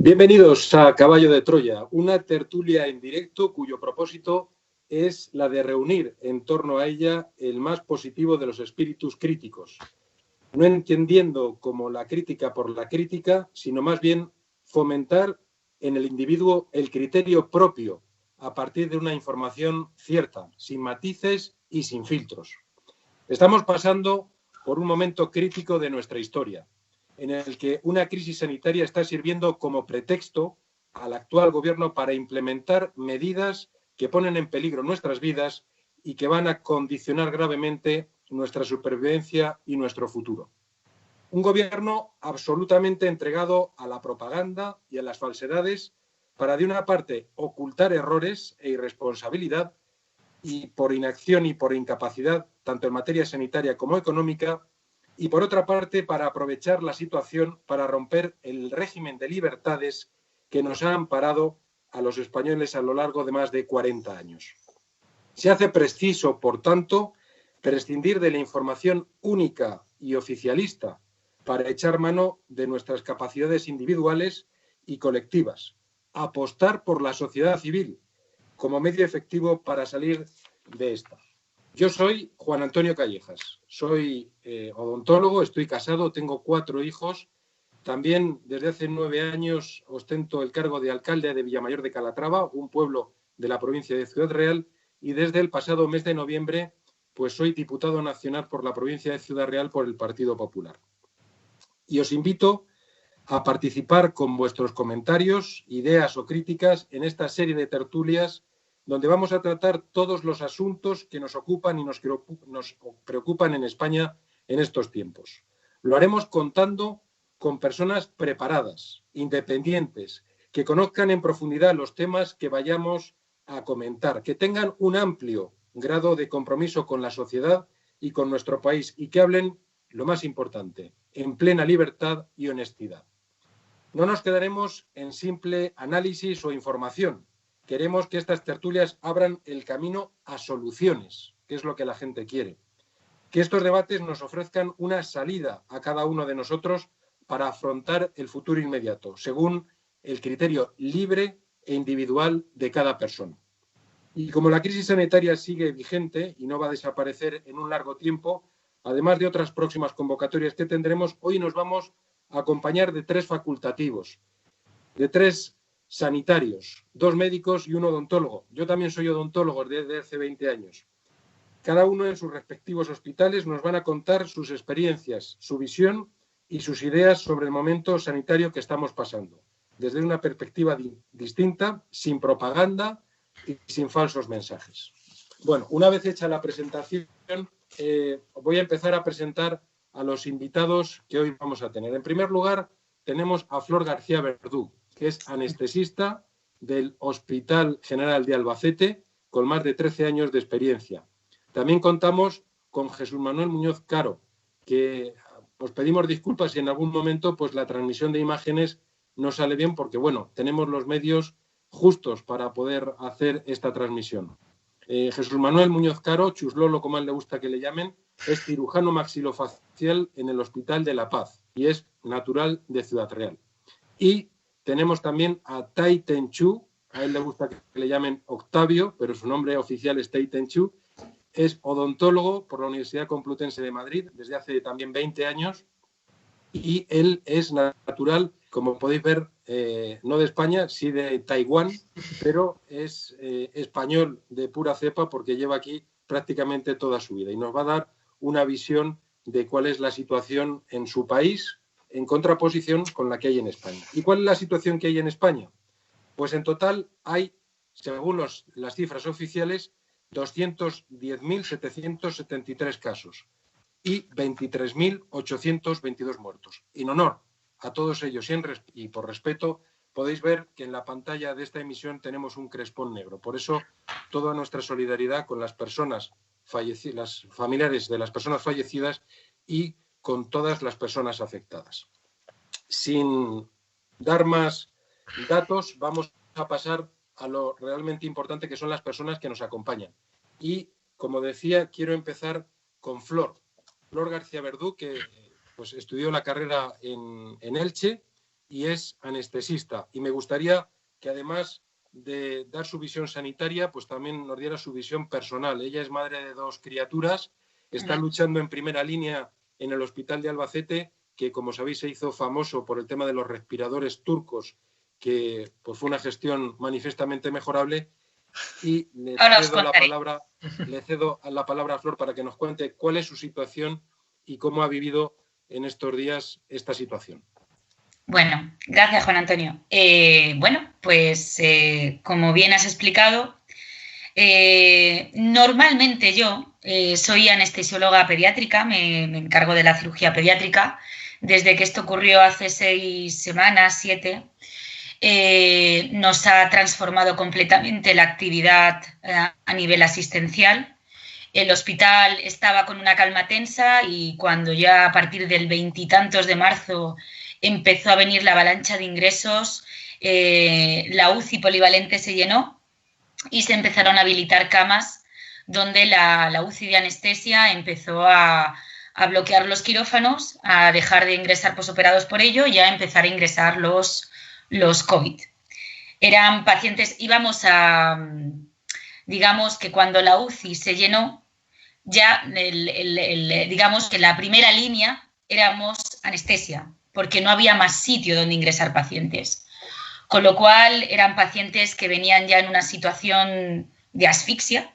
Bienvenidos a Caballo de Troya, una tertulia en directo cuyo propósito es la de reunir en torno a ella el más positivo de los espíritus críticos, no entendiendo como la crítica por la crítica, sino más bien fomentar en el individuo el criterio propio a partir de una información cierta, sin matices y sin filtros. Estamos pasando por un momento crítico de nuestra historia, en el que una crisis sanitaria está sirviendo como pretexto al actual gobierno para implementar medidas que ponen en peligro nuestras vidas y que van a condicionar gravemente nuestra supervivencia y nuestro futuro. Un gobierno absolutamente entregado a la propaganda y a las falsedades para, de una parte, ocultar errores e irresponsabilidad y por inacción y por incapacidad, tanto en materia sanitaria como económica, y por otra parte, para aprovechar la situación para romper el régimen de libertades que nos ha amparado a los españoles a lo largo de más de 40 años. Se hace preciso, por tanto, prescindir de la información única y oficialista para echar mano de nuestras capacidades individuales y colectivas, apostar por la sociedad civil como medio efectivo para salir de esta. Yo soy Juan Antonio Callejas, soy odontólogo, estoy casado, tengo 4 hijos. También desde hace 9 años ostento el cargo de alcalde de Villamayor de Calatrava, un pueblo de la provincia de Ciudad Real, y desde el pasado mes de noviembre pues soy diputado nacional por la provincia de Ciudad Real por el Partido Popular. Y os invito a participar con vuestros comentarios, ideas o críticas en esta serie de tertulias donde vamos a tratar todos los asuntos que nos ocupan y nos preocupan en España en estos tiempos. Lo haremos contando con personas preparadas, independientes, que conozcan en profundidad los temas que vayamos a comentar, que tengan un amplio grado de compromiso con la sociedad y con nuestro país y que hablen, lo más importante, en plena libertad y honestidad. No nos quedaremos en simple análisis o información. Queremos que estas tertulias abran el camino a soluciones, que es lo que la gente quiere. Que estos debates nos ofrezcan una salida a cada uno de nosotros para afrontar el futuro inmediato, según el criterio libre e individual de cada persona. Y como la crisis sanitaria sigue vigente y no va a desaparecer en un largo tiempo, además de otras próximas convocatorias que tendremos, hoy nos vamos a acompañar de 3 facultativos, de 3 sanitarios, 2 médicos y un odontólogo. Yo también soy odontólogo desde hace 20 años. Cada uno en sus respectivos hospitales nos van a contar sus experiencias, su visión y sus ideas sobre el momento sanitario que estamos pasando, desde una perspectiva distinta, sin propaganda y sin falsos mensajes. Bueno, una vez hecha la presentación, voy a empezar a presentar a los invitados que hoy vamos a tener. En primer lugar, tenemos a Flor García Verdú, que es anestesista del Hospital General de Albacete, con más de 13 años de experiencia. También contamos con Jesús Manuel Muñoz Caro, que os pedimos disculpas si en algún momento pues, la transmisión de imágenes no sale bien, porque bueno, tenemos los medios justos para poder hacer esta transmisión. Jesús Manuel Muñoz Caro, Chuslolo, como a él le gusta que le llamen, es cirujano maxilofacial en el Hospital de La Paz y es natural de Ciudad Real. Y tenemos también a Tai Ten Chu, a él le gusta que le llamen Octavio, pero su nombre oficial es Tai Ten Chu, es odontólogo por la Universidad Complutense de Madrid desde hace también 20 años y él es natural, como podéis ver, no de España, sí de Taiwán, pero es español de pura cepa porque lleva aquí prácticamente toda su vida y nos va a dar una visión de cuál es la situación en su país en contraposición con la que hay en España. ¿Y cuál es la situación que hay en España? Pues en total hay, según las cifras oficiales, 210.773 casos y 23.822 muertos. En honor a todos ellos y por respeto, podéis ver que en la pantalla de esta emisión tenemos un crespón negro. Por eso, toda nuestra solidaridad con las personas fallecidas, las familiares de las personas fallecidas y con todas las personas afectadas. Sin dar más datos, vamos a pasar a lo realmente importante, que son las personas que nos acompañan. Y, como decía, quiero empezar con Flor García Verdú, que pues, estudió la carrera en Elche y es anestesista. Y me gustaría que, además de dar su visión sanitaria, pues también nos diera su visión personal. Ella es madre de 2 criaturas, está luchando en primera línea en el hospital de Albacete, que, como sabéis, se hizo famoso por el tema de los respiradores turcos, que pues, fue una gestión manifiestamente mejorable. Y le cedo la palabra a Flor para que nos cuente cuál es su situación y cómo ha vivido en estos días esta situación. Bueno, gracias, Juan Antonio. Bueno, pues como bien has explicado, normalmente yo soy anestesióloga pediátrica, me encargo de la cirugía pediátrica. Desde que esto ocurrió hace 6 semanas, 7, nos ha transformado completamente la actividad a nivel asistencial. El hospital estaba con una calma tensa y cuando ya a partir del 20 y tantos de marzo empezó a venir la avalancha de ingresos, la UCI polivalente se llenó y se empezaron a habilitar camas donde la UCI de anestesia empezó a bloquear los quirófanos, a dejar de ingresar posoperados por ello y a empezar a ingresar los COVID. Eran pacientes, digamos que cuando la UCI se llenó, ya digamos que la primera línea éramos anestesia, porque no había más sitio donde ingresar pacientes. Con lo cual eran pacientes que venían ya en una situación de asfixia,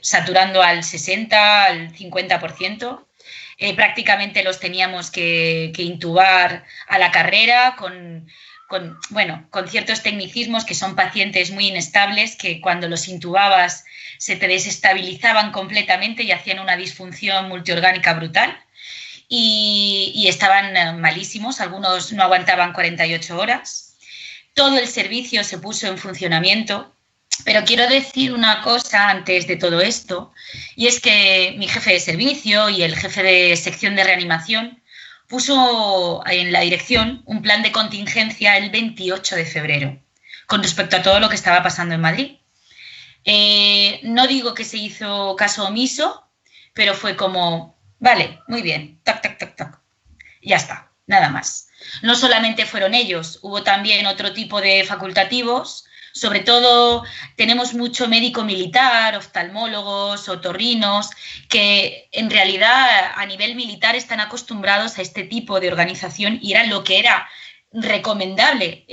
saturando al 60, al 50%. Prácticamente los teníamos que intubar a la carrera con ciertos tecnicismos, que son pacientes muy inestables, que cuando los intubabas se te desestabilizaban completamente y hacían una disfunción multiorgánica brutal. Y estaban malísimos, algunos no aguantaban 48 horas. Todo el servicio se puso en funcionamiento, pero quiero decir una cosa antes de todo esto, y es que mi jefe de servicio y el jefe de sección de reanimación puso en la dirección un plan de contingencia el 28 de febrero con respecto a todo lo que estaba pasando en Madrid. No digo que se hizo caso omiso, pero fue como, vale, muy bien, tac, tac, tac, tac, ya está, nada más. No solamente fueron ellos, hubo también otro tipo de facultativos. Sobre todo tenemos mucho médico militar, oftalmólogos, otorrinos, que en realidad a nivel militar están acostumbrados a este tipo de organización y era lo que era recomendable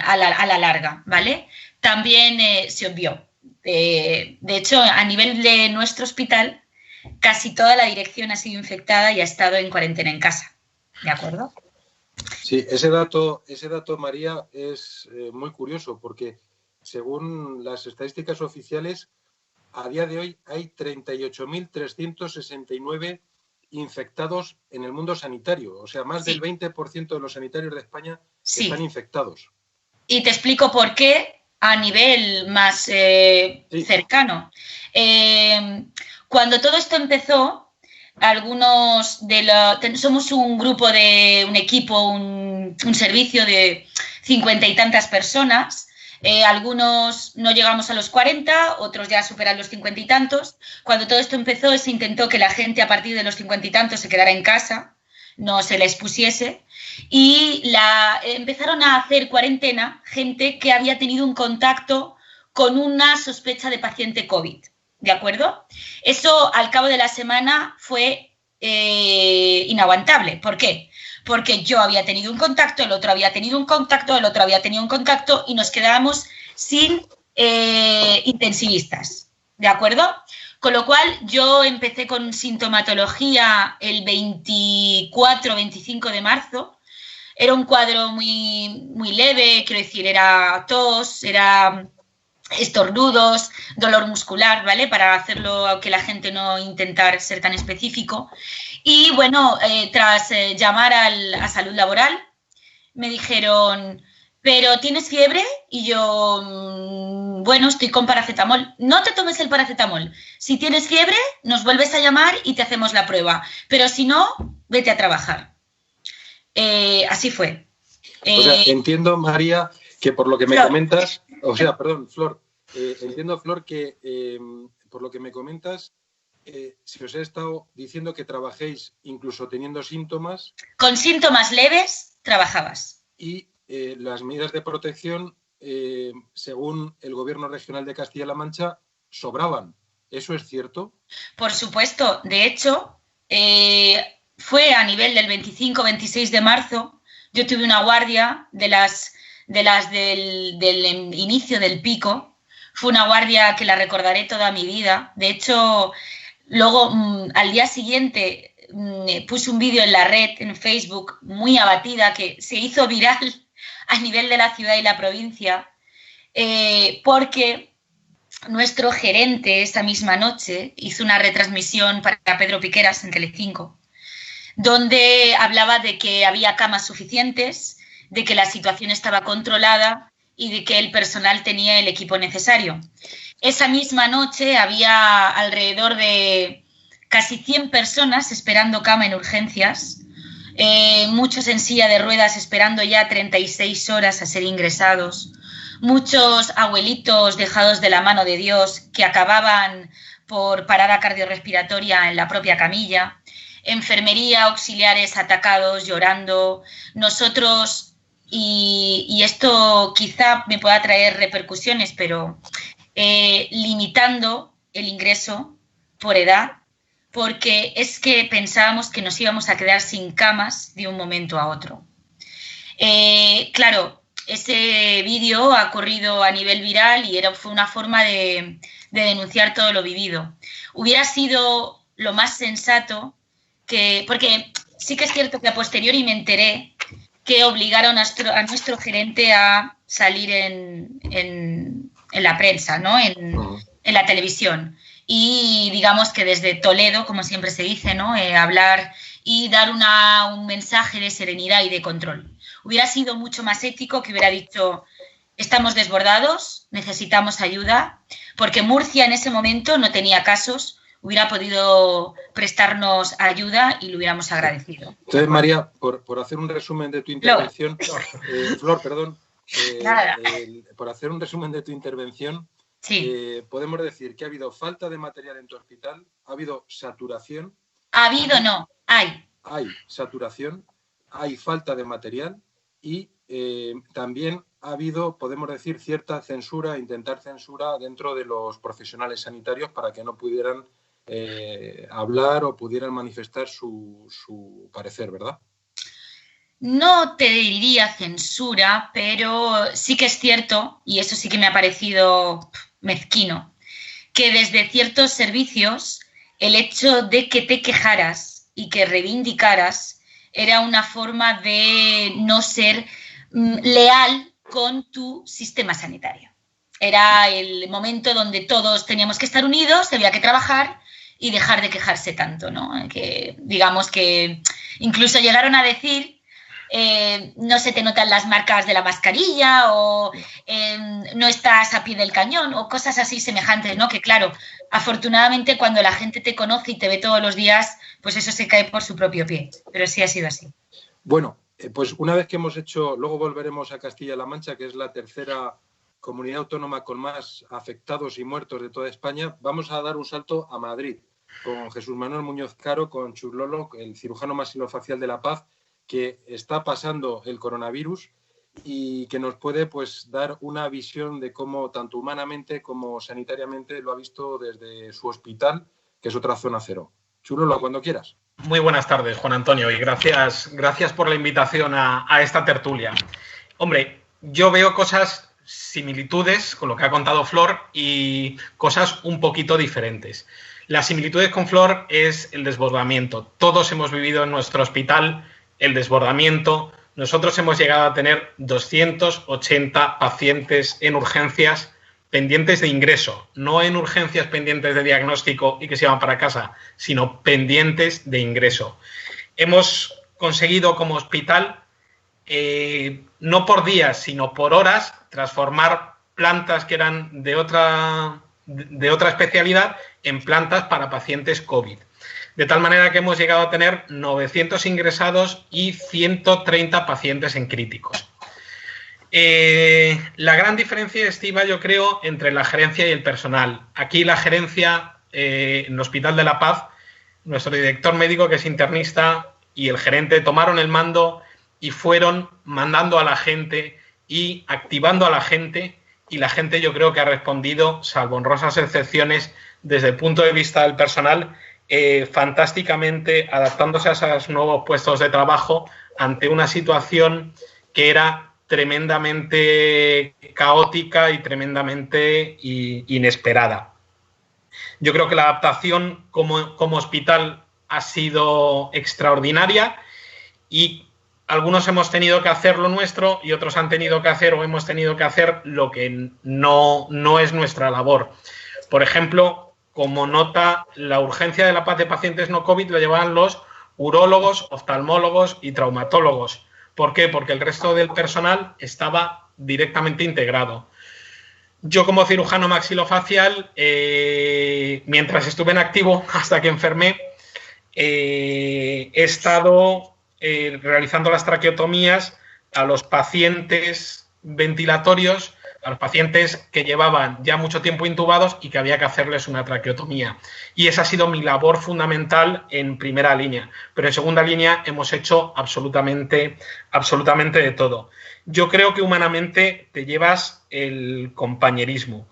a la larga, ¿vale? También se obvió. De hecho, a nivel de nuestro hospital, casi toda la dirección ha sido infectada y ha estado en cuarentena en casa, ¿de acuerdo? Sí, ese dato, María, es muy curioso porque según las estadísticas oficiales, a día de hoy hay 38.369 infectados en el mundo sanitario. O sea, más del 20% de los sanitarios de España están infectados. Y te explico por qué a nivel más cercano. Cuando todo esto empezó, somos un grupo un equipo, un servicio de 50 y tantas personas. Algunos no llegamos a los 40, otros ya superan los 50 y tantos. Cuando todo esto empezó, se intentó que la gente a partir de los 50 y tantos se quedara en casa, no se les pusiese, y empezaron a hacer cuarentena gente que había tenido un contacto con una sospecha de paciente COVID, ¿de acuerdo? Eso al cabo de la semana fue inaguantable. ¿Por qué? Porque yo había tenido un contacto, el otro había tenido un contacto, el otro había tenido un contacto y nos quedábamos sin intensivistas, ¿de acuerdo? Con lo cual yo empecé con sintomatología el 24-25 de marzo. Era un cuadro muy, muy leve, quiero decir, era tos, era estornudos, dolor muscular, ¿vale? Para hacerlo que la gente no intentar ser tan específico. Y bueno, tras llamar a salud laboral, me dijeron, ¿pero tienes fiebre? Y yo, bueno, estoy con paracetamol. No te tomes el paracetamol. Si tienes fiebre, nos vuelves a llamar y te hacemos la prueba. Pero si no, vete a trabajar. Así fue. O sea, entiendo, María, que por lo que me comentas, o sea, perdón, Flor, entiendo, Flor, que por lo que me comentas, si os he estado diciendo que trabajéis incluso teniendo síntomas. Con síntomas leves trabajabas. y las medidas de protección, según el Gobierno Regional de Castilla-La Mancha, sobraban. ¿Eso es cierto? Por supuesto. De hecho, fue a nivel del 25-26 de marzo. Yo tuve una guardia de las del inicio del pico. Fue una guardia que la recordaré toda mi vida. De hecho, luego, al día siguiente, puse un vídeo en la red, en Facebook, muy abatida, que se hizo viral a nivel de la ciudad y la provincia, porque nuestro gerente esa misma noche hizo una retransmisión para Pedro Piqueras en Telecinco, donde hablaba de que había camas suficientes, de que la situación estaba controlada y de que el personal tenía el equipo necesario. Esa misma noche había alrededor de casi 100 personas esperando cama en urgencias, muchos en silla de ruedas esperando ya 36 horas a ser ingresados, muchos abuelitos dejados de la mano de Dios que acababan por parada cardiorrespiratoria en la propia camilla, enfermería, auxiliares atacados, llorando. Nosotros, y esto quizá me pueda traer repercusiones, pero limitando el ingreso por edad, porque es que pensábamos que nos íbamos a quedar sin camas de un momento a otro. Claro, ese vídeo ha corrido a nivel viral y fue una forma de denunciar todo lo vivido. Hubiera sido lo más sensato porque sí que es cierto que a posteriori me enteré que obligaron a nuestro gerente a salir en la prensa, ¿no? En la televisión. Y digamos que desde Toledo, como siempre se dice, ¿no? Hablar y dar un mensaje de serenidad y de control. Hubiera sido mucho más ético que hubiera dicho: estamos desbordados, necesitamos ayuda, porque Murcia en ese momento no tenía casos, hubiera podido prestarnos ayuda y lo hubiéramos agradecido. Entonces, María, por hacer un resumen de tu intervención, Flor, perdón, por hacer un resumen de tu intervención, sí. Podemos decir que ha habido falta de material en tu hospital, ha habido saturación. Ha habido, no, hay. Hay saturación, hay falta de material y también ha habido, podemos decir, cierta censura, intentar censura dentro de los profesionales sanitarios para que no pudieran hablar o pudieran manifestar su parecer, ¿verdad? No te diría censura, pero sí que es cierto, y eso sí que me ha parecido mezquino, que desde ciertos servicios el hecho de que te quejaras y que reivindicaras era una forma de no ser leal con tu sistema sanitario. Era el momento donde todos teníamos que estar unidos, había que trabajar y dejar de quejarse tanto, ¿no? Que digamos que incluso llegaron a decir no se te notan las marcas de la mascarilla o no estás a pie del cañón o cosas así semejantes, ¿no? Que claro, afortunadamente cuando la gente te conoce y te ve todos los días, pues eso se cae por su propio pie, pero sí ha sido así. Bueno, pues una vez que hemos hecho, luego volveremos a Castilla-La Mancha, que es la tercera comunidad autónoma con más afectados y muertos de toda España, vamos a dar un salto a Madrid con Jesús Manuel Muñoz Caro, con Chus Lolo, el cirujano maxilofacial de La Paz, que está pasando el coronavirus y que nos puede pues dar una visión de cómo tanto humanamente como sanitariamente lo ha visto desde su hospital, que es otra zona cero. Chulolo, cuando quieras. Muy buenas tardes, Juan Antonio, y gracias por la invitación a esta tertulia. Hombre, yo veo similitudes con lo que ha contado Flor y cosas un poquito diferentes. Las similitudes con Flor es el desbordamiento. Todos hemos vivido en nuestro hospital el desbordamiento. Nosotros hemos llegado a tener 280 pacientes en urgencias pendientes de ingreso, no en urgencias pendientes de diagnóstico y que se van para casa, sino pendientes de ingreso. Hemos conseguido como hospital, no por días, sino por horas, transformar plantas que eran de otra especialidad en plantas para pacientes COVID. De tal manera que hemos llegado a tener 900 ingresados y 130 pacientes en críticos. La gran diferencia estiva, yo creo, entre la gerencia y el personal. Aquí la gerencia, en el Hospital de La Paz, nuestro director médico, que es internista, y el gerente tomaron el mando y fueron mandando a la gente y activando a la gente, y la gente yo creo que ha respondido, salvo honrosas excepciones, desde el punto de vista del personal, fantásticamente, adaptándose a esos nuevos puestos de trabajo ante una situación que era tremendamente caótica y tremendamente inesperada. Yo creo que la adaptación como hospital ha sido extraordinaria, y algunos hemos tenido que hacer lo nuestro y otros han tenido que hacer o hemos tenido que hacer lo que no es nuestra labor. Por ejemplo, como nota, la urgencia de la paz de pacientes no COVID la llevaban los urólogos, oftalmólogos y traumatólogos. ¿Por qué? Porque el resto del personal estaba directamente integrado. Yo, como cirujano maxilofacial, mientras estuve en activo hasta que enfermé, he estado realizando las traqueotomías a los pacientes ventilatorios, a los pacientes que llevaban ya mucho tiempo intubados y que había que hacerles una traqueotomía. Y esa ha sido mi labor fundamental en primera línea. Pero en segunda línea hemos hecho absolutamente de todo. Yo creo que humanamente te llevas el compañerismo.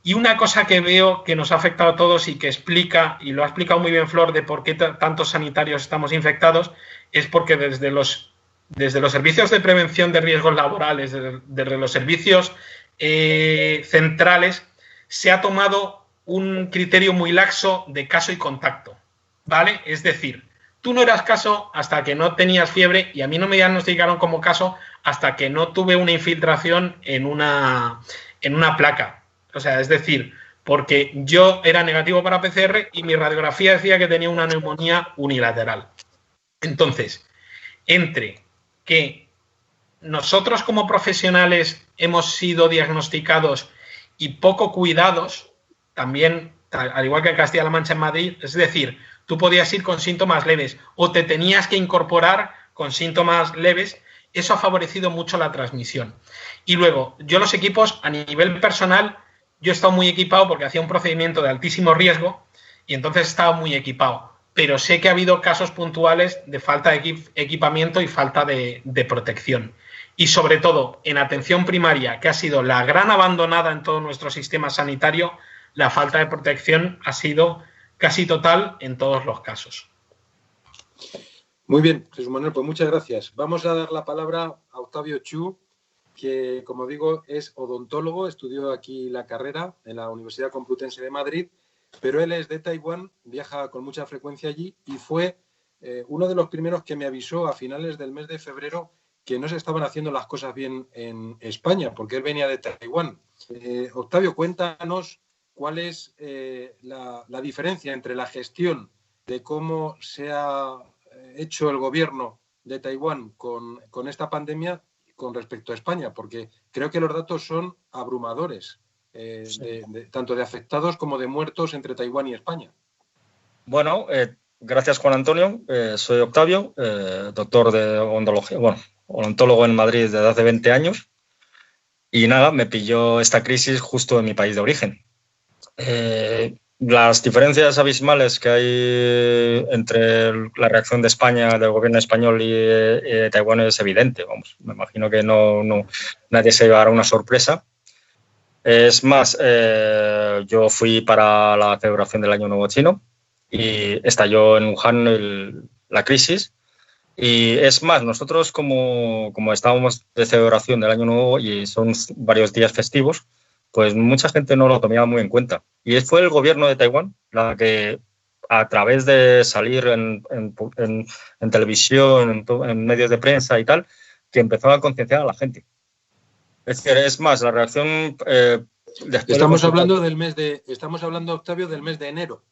Y una cosa que veo que nos ha afectado a todos y que explica, y lo ha explicado muy bien Flor, de por qué tantos sanitarios estamos infectados, es porque desde los servicios de prevención de riesgos laborales, desde los servicios centrales, se ha tomado un criterio muy laxo de caso y contacto, ¿vale? Es decir, tú no eras caso hasta que no tenías fiebre, y a mí no me diagnosticaron como caso hasta que no tuve una infiltración en una placa. O sea, es decir, porque yo era negativo para PCR y mi radiografía decía que tenía una neumonía unilateral. Entonces, entre que nosotros como profesionales hemos sido diagnosticados y poco cuidados, también, al igual que en Castilla-La Mancha, en Madrid, es decir, tú podías ir con síntomas leves o te tenías que incorporar con síntomas leves, eso ha favorecido mucho la transmisión. Y luego, yo los equipos a nivel personal, yo he estado muy equipado porque hacía un procedimiento de altísimo riesgo y entonces estaba muy equipado. Pero sé que ha habido casos puntuales de falta de equipamiento y falta de protección. Y sobre todo, en atención primaria, que ha sido la gran abandonada en todo nuestro sistema sanitario, la falta de protección ha sido casi total en todos los casos. Muy bien, Jesús Manuel, pues muchas gracias. Vamos a dar la palabra a Octavio Chu, que, como digo, es odontólogo, estudió aquí la carrera en la Universidad Complutense de Madrid, pero él es de Taiwán, viaja con mucha frecuencia allí y fue uno de los primeros que me avisó a finales del mes de febrero que no se estaban haciendo las cosas bien en España, porque él venía de Taiwán. Octavio, cuéntanos cuál es la diferencia entre la gestión de cómo se ha hecho el gobierno de Taiwán con esta pandemia con respecto a España, porque creo que los datos son abrumadores, sí. Tanto de afectados como de muertos entre Taiwán y España. Bueno, gracias Juan Antonio. Soy Octavio, doctor de odontología, bueno, odontólogo en Madrid desde hace 20 años. Y nada, me pilló esta crisis justo en mi país de origen. Las diferencias abismales que hay entre la reacción de España, del gobierno español y Taiwán es evidente. Vamos, me imagino que nadie se llevará una sorpresa. Es más, yo fui para la celebración del Año Nuevo Chino y estalló en Wuhan la crisis. Y es más, nosotros como estábamos de celebración del Año Nuevo y son varios días festivos, pues mucha gente no lo tomaba muy en cuenta. Y fue el gobierno de Taiwán la que, a través de salir en televisión, en medios de prensa y tal, que empezó a concienciar a la gente. Es decir, es más, la reacción... Estamos hablando, Octavio, del mes de enero.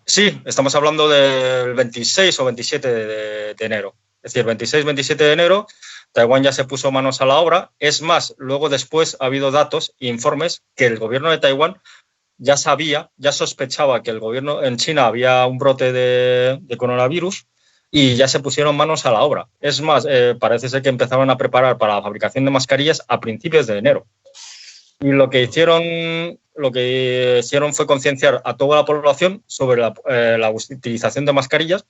Sí, estamos hablando del 26 o 27 de enero. Es decir, 26-27 de enero, Taiwán ya se puso manos a la obra. Es más, luego después ha habido datos e informes que el gobierno de Taiwán ya sabía, ya sospechaba que el gobierno en China había un brote de coronavirus y ya se pusieron manos a la obra. Es más, parece ser que empezaron a preparar para la fabricación de mascarillas a principios de enero. Y lo que hicieron fue concienciar a toda la población sobre la utilización de mascarillas,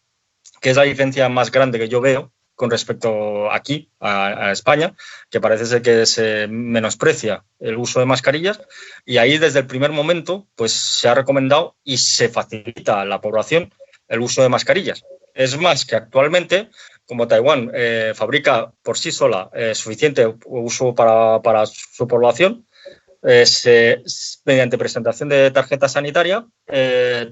que es la diferencia más grande que yo veo con respecto aquí, a España, que parece ser que se menosprecia el uso de mascarillas, y ahí desde el primer momento pues, se ha recomendado y se facilita a la población el uso de mascarillas. Es más, que actualmente, como Taiwán fabrica por sí sola suficiente uso para su población, mediante presentación de tarjeta sanitaria,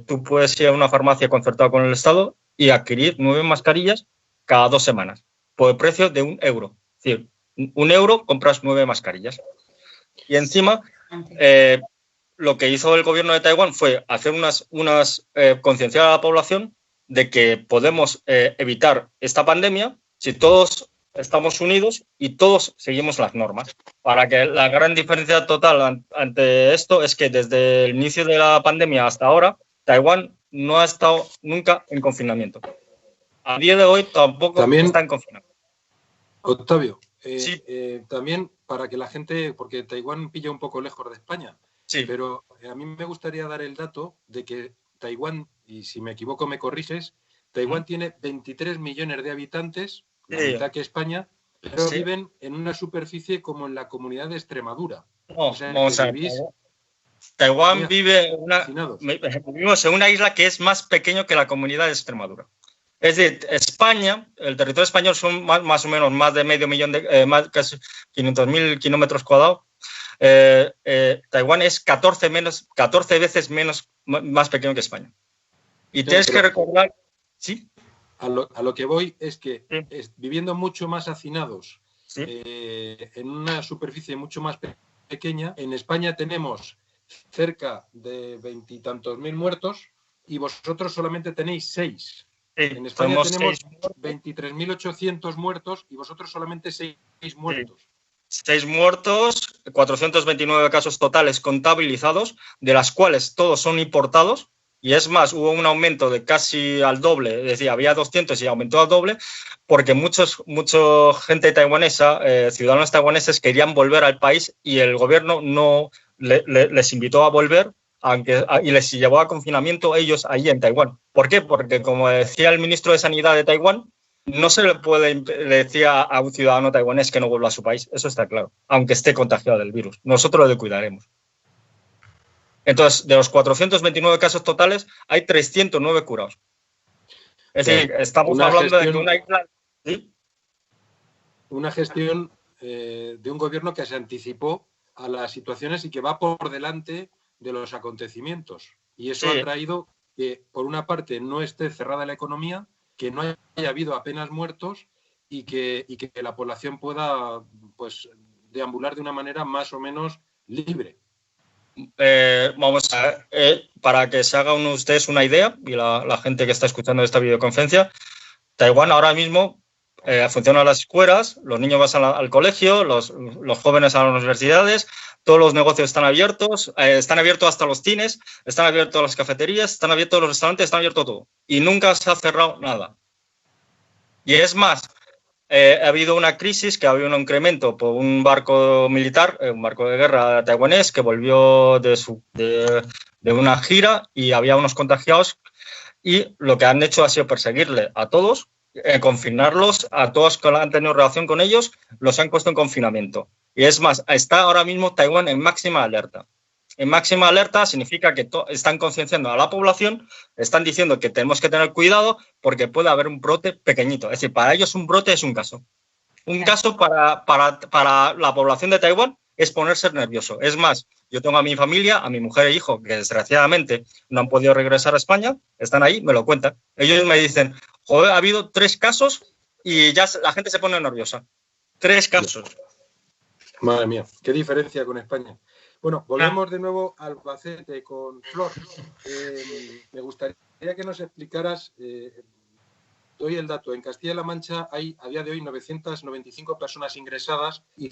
tú puedes ir a una farmacia concertada con el Estado y adquirir 9 mascarillas cada 2 semanas, por el precio de €1. Es decir, €1 compras 9 mascarillas. Y encima, lo que hizo el gobierno de Taiwán fue hacer concienciar a la población de que podemos evitar esta pandemia si todos estamos unidos y todos seguimos las normas. Para que la gran diferencia total ante esto es que desde el inicio de la pandemia hasta ahora, Taiwán no ha estado nunca en confinamiento. A día de hoy tampoco está en confinamiento. Octavio, sí. También para que la gente, porque Taiwán pilla un poco lejos de España, sí. Pero a mí me gustaría dar el dato de que Taiwán, y si me equivoco me corriges, Taiwán tiene 23 millones de habitantes, la mitad que España, pero viven en una superficie como en la comunidad de Extremadura. No, vamos a ver. Taiwán vivimos en una isla que es más pequeño que la comunidad de Extremadura. Es decir, España, el territorio español son más o menos más de medio millón de, casi 500.000 kilómetros cuadrados. Taiwán es 14 veces más pequeño que España. Y tienes que recordar, ¿sí? A lo que voy es que viviendo mucho más hacinados, en una superficie mucho más pequeña, en España tenemos cerca de 20 y tantos mil muertos y vosotros solamente tenéis 6. En España tenemos 23.800 muertos y vosotros solamente 6 muertos. 6 muertos, 429 casos totales contabilizados, de las cuales todos son importados. Y es más, hubo un aumento de casi al doble, es decir, había 200 y aumentó al doble, porque mucha gente taiwanesa, ciudadanos taiwaneses, querían volver al país y el gobierno no les invitó a volver y les llevó a confinamiento ellos allí en Taiwán. ¿Por qué? Porque, como decía el ministro de Sanidad de Taiwán, no se le puede decir a un ciudadano taiwanés que no vuelva a su país, eso está claro, aunque esté contagiado del virus. Nosotros le cuidaremos. Entonces, de los 429 casos totales, hay 309 curados. Es decir, estamos hablando de que una isla... ¿Sí? Una gestión de un gobierno que se anticipó a las situaciones y que va por delante de los acontecimientos. Y eso ha traído que, por una parte, no esté cerrada la economía, que no haya habido apenas muertos y que la población pueda pues, deambular de una manera más o menos libre. Vamos a ver, para que se haga ustedes una idea y la gente que está escuchando esta videoconferencia, Taiwán ahora mismo funcionan las escuelas, los niños van al colegio, los jóvenes a las universidades, todos los negocios están abiertos hasta los cines, están abiertos las cafeterías, están abiertos los restaurantes, están abierto todo. Y nunca se ha cerrado nada. Y es más, ha habido una crisis, que ha habido un incremento por un barco militar, un barco de guerra taiwanés, que volvió de una gira y había unos contagiados y lo que han hecho ha sido perseguirle a todos, confinarlos, a todos que han tenido relación con ellos, los han puesto en confinamiento. Y es más, está ahora mismo Taiwán en máxima alerta. En máxima alerta significa que están concienciando a la población, están diciendo que tenemos que tener cuidado porque puede haber un brote pequeñito. Es decir, para ellos un brote es un caso. Un caso para la población de Taiwán es ponerse nervioso. Es más, yo tengo a mi familia, a mi mujer e hijo, que desgraciadamente no han podido regresar a España, están ahí, me lo cuentan. Ellos me dicen, joder, ha habido 3 casos y ya la gente se pone nerviosa. 3 casos. Madre mía, qué diferencia con España. Bueno, volvemos de nuevo al Albacete con Flor. Me gustaría que nos explicaras, doy el dato, en Castilla-La Mancha hay a día de hoy 995 personas ingresadas y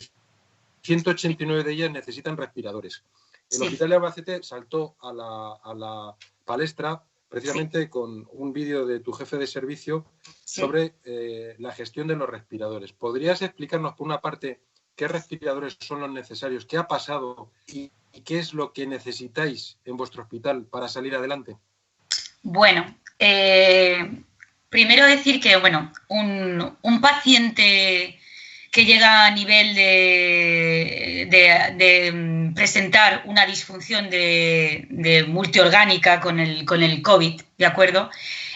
189 de ellas necesitan respiradores. El Hospital de Albacete saltó a la palestra precisamente con un vídeo de tu jefe de servicio sobre la gestión de los respiradores. ¿Podrías explicarnos, por una parte, qué respiradores son los necesarios, qué ha pasado y qué es lo que necesitáis en vuestro hospital para salir adelante? Bueno, Primero decir que, bueno, un paciente que llega a nivel de presentar una disfunción de multiorgánica con el COVID, ¿de acuerdo?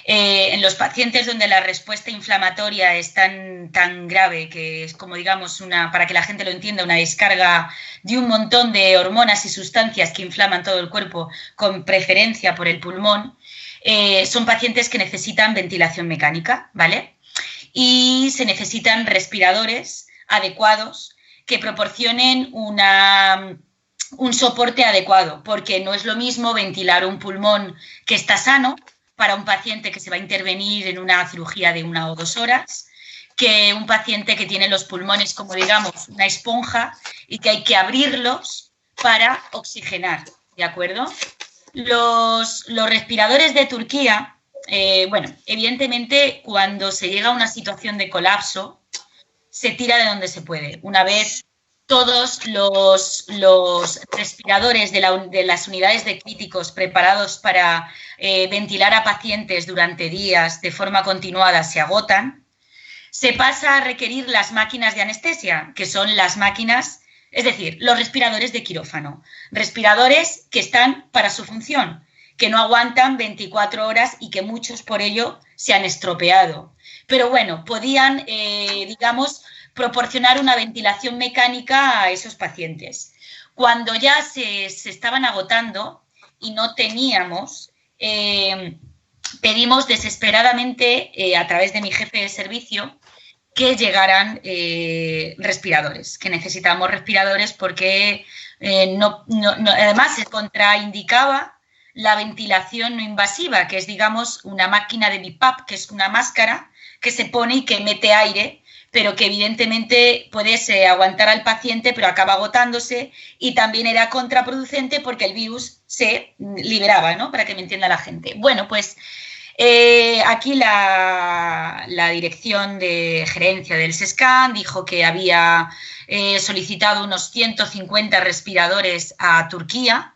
En los pacientes donde la respuesta inflamatoria es tan grave que es como, digamos, para que la gente lo entienda, una descarga de un montón de hormonas y sustancias que inflaman todo el cuerpo, con preferencia por el pulmón, son pacientes que necesitan ventilación mecánica, ¿vale? Y se necesitan respiradores adecuados que proporcionen un soporte adecuado, porque no es lo mismo ventilar un pulmón que está sano para un paciente que se va a intervenir en una cirugía de 1 o 2 horas, que un paciente que tiene los pulmones como, digamos, una esponja y que hay que abrirlos para oxigenar, ¿de acuerdo? Los respiradores de Turquía, bueno, evidentemente cuando se llega a una situación de colapso, se tira de donde se puede. Una vez todos los respiradores de las unidades de críticos preparados para ventilar a pacientes durante días de forma continuada se agotan, se pasa a requerir las máquinas de anestesia, que son las máquinas, es decir, los respiradores de quirófano. Respiradores que están para su función, que no aguantan 24 horas y que muchos por ello se han estropeado. Pero bueno, podían, digamos, proporcionar una ventilación mecánica a esos pacientes. Cuando ya se estaban agotando y no teníamos, pedimos desesperadamente a través de mi jefe de servicio que llegaran respiradores, que necesitábamos respiradores porque además se contraindicaba la ventilación no invasiva, que es, digamos, una máquina de BiPAP, que es una máscara que se pone y que mete aire, pero que evidentemente puedes aguantar al paciente, pero acaba agotándose, y también era contraproducente porque el virus se liberaba, ¿no? Para que me entienda la gente. Bueno, pues aquí la dirección de gerencia del SESCAN dijo que había solicitado unos 150 respiradores a Turquía.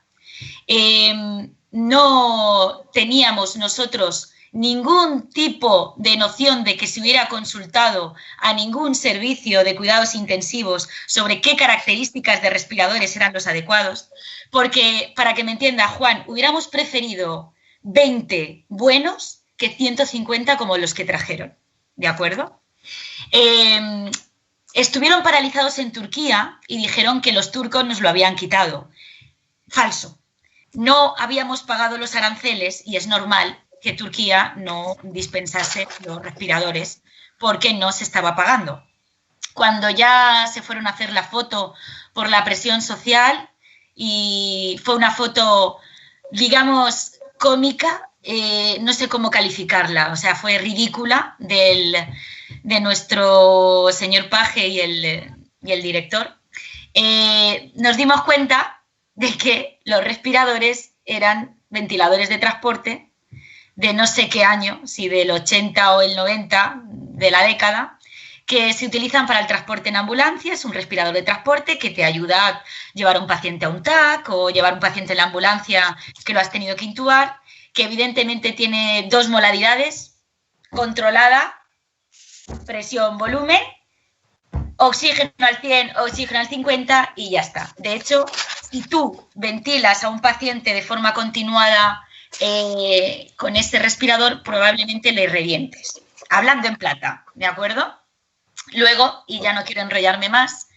No teníamos nosotros ningún tipo de noción de que se hubiera consultado a ningún servicio de cuidados intensivos sobre qué características de respiradores eran los adecuados, porque, para que me entienda Juan, hubiéramos preferido 20 buenos que 150 como los que trajeron, ¿de acuerdo? Estuvieron paralizados en Turquía y dijeron que los turcos nos lo habían quitado. Falso. No habíamos pagado los aranceles y es normal que Turquía no dispensase los respiradores porque no se estaba pagando. Cuando ya se fueron a hacer la foto por la presión social, y fue una foto, digamos, cómica, no sé cómo calificarla, o sea, fue ridícula de nuestro señor Paje y el director, nos dimos cuenta de que los respiradores eran ventiladores de transporte de no sé qué año, si del 80 o el 90 de la década, que se utilizan para el transporte en ambulancia. Es un respirador de transporte que te ayuda a llevar a un paciente a un TAC o llevar a un paciente en la ambulancia que lo has tenido que intubar, que evidentemente tiene 2 modalidades: controlada, presión, volumen, oxígeno al 100, oxígeno al 50 y ya está. De hecho, si tú ventilas a un paciente de forma continuada con este respirador, probablemente le revientes. Hablando en plata, ¿de acuerdo? Luego, y ya no quiero enrollarme más,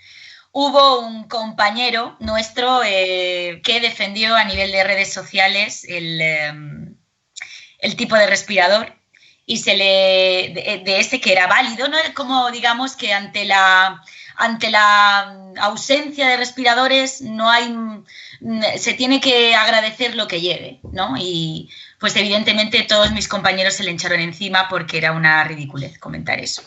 hubo un compañero nuestro que defendió a nivel de redes sociales el tipo de respirador, y de ese que era válido, ¿no? Como, digamos, que ante la ausencia de respiradores se tiene que agradecer lo que llegue, ¿no? Y pues evidentemente todos mis compañeros se le echaron encima porque era una ridiculez comentar eso.